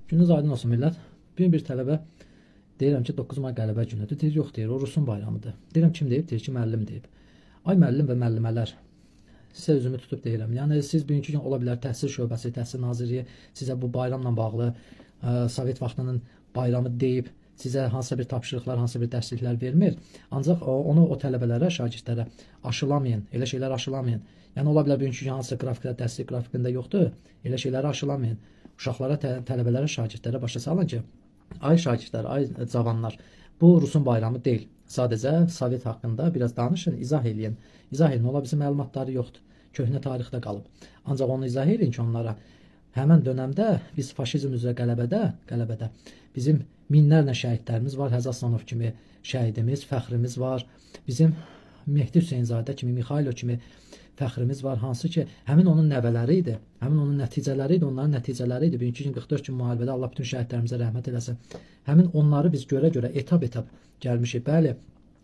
Gününüz aydın olsun millət. Bir tələbə deyirəm ki 9 may qələbə günüdür. Deyir yox deyir, o Rusun bayramıdır. Deyirəm kim deyib? Deyir ki müəllim deyib. Ay müəllim və müəllimələr, sizə özümü tutub deyirəm. Yəni siz bugünkü gün ola bilər Təhsil Şöbəsi, Təhsil Nazirliyi sizə bu bayramla bağlı Sovet vaxtının bayramı deyib, sizə hansısa bir tapşırıqlar, hansısa bir dərsliklər vermir. Ancaq onu o tələbələrə, şagirdlərə aşılamayın, elə şeylər aşılamayın. Yəni ola bilər bugünkü gün hansısa qrafikdə, dərslik qrafikində yoxdur, elə şeyləri aşılamayın. Uşaqlara, tələbələrə, şagirdlərə başa salın ki, ay şagirdlər, ay cavanlar, bu Rusun bayramı deyil. Sadəcə Sovet haqqında biraz danışın, izah eləyin. İzah edin, ola bizim məlumatları yoxdur. Köhnə tarixdə qalıb. Ancaq onu izah edin ki, onlara həmən dönəmdə biz faşizm üzrə qələbədə bizim minlərlə şəhidlərimiz var. Həzə Aslanov kimi şəhidimiz, fəxrimiz var. Bizim Mehdi Hüseynzadə kimi, Mixailo kimi fəxrimiz var, hansı ki, həmin onun nəvələri idi, həmin onun nəticələri idi, onların nəticələri idi. Bugünkü gün 44 gün müharibədə Allah bütün şəhidlərimizə rəhmət eləsin. Həmin onları biz görə-görə, etap-etap gəlmişik. Bəli,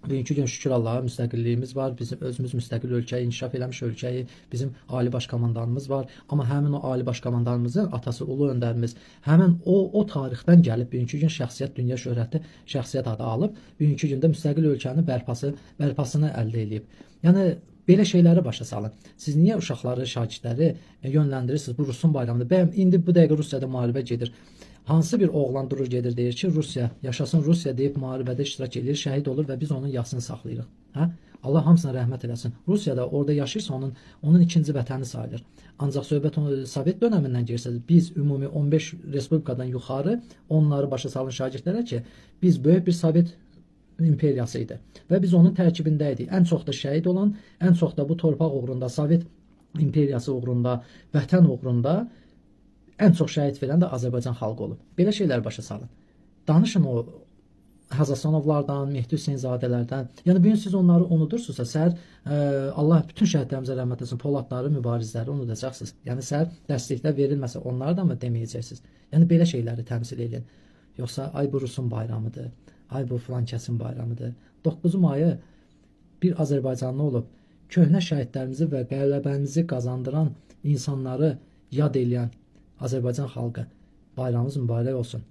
bugünkü gün şükür Allaha müstəqilliyimiz var, bizim özümüz müstəqil ölkəyi, inkişaf eləmiş ölkəyi, bizim ali baş komandanımız var. Amma həmin o ali baş komandanımızın atası, ulu öndərimiz, həmin o tarixdən gəlib, bugünkü gün şəxsiyyət, dünya şöhrətli şəxsiyyət adı alıb, bugünkü gündə müstəqil ölkənin bərpasını əldə edib. Yəni, belə şeyləri başa salın. Siz niyə uşaqları, şagirdləri yönləndirirsiniz? Bu Rusun bayramıdır. Bəyəm, indi bu dəqiqə Rusiyada müharibə gedir. Hansı bir oğlan durur gedir, deyir ki, Rusiya, yaşasın Rusiya deyib müharibədə iştirak edir, şəhid olur və biz onun yasını saxlayırıq. Hə? Allah hamısına rəhmət eləsin. Rusiyada orada yaşayırsa onun ikinci vətəni sayılır. Ancaq söhbət Sovet dönəmindən girsəz, biz ümumi 15 respublikadan yuxarı onları başa salın şagirdlərə ki, biz böyük bir Sovet imperiyası idi və biz onun tərkibində idik. Ən çox da şəhid olan, ən çox da bu torpaq uğrunda, Sovet imperiyası uğrunda, vətən uğrunda ən çox şəhid verən də Azərbaycan xalqı olub. Belə şeylər başa salın. Danışın o Həzəsanovlardan, Mehdi Hüseynzadələrdən. Yəni bugün siz onları unudursunuzsa, səhər Allah bütün şəhidlərimizə rəhmət etsin, Poladları, mübarizləri unudacaqsınız. Yəni səhər dərsliklər verilməsə onları da mı deməyəcəksiniz? Yəni belə şeyləri təmsil edin. Yoxsa ay bu Rusun bayramıdır, ay bu filan kəsin bayramıdır. 9 mayı bir Azərbaycanlı olub, köhnə şəhidlərimizi və qələbəmizi qazandıran insanları yad eləyən Azərbaycan xalqı, bayramımız mübarək olsun.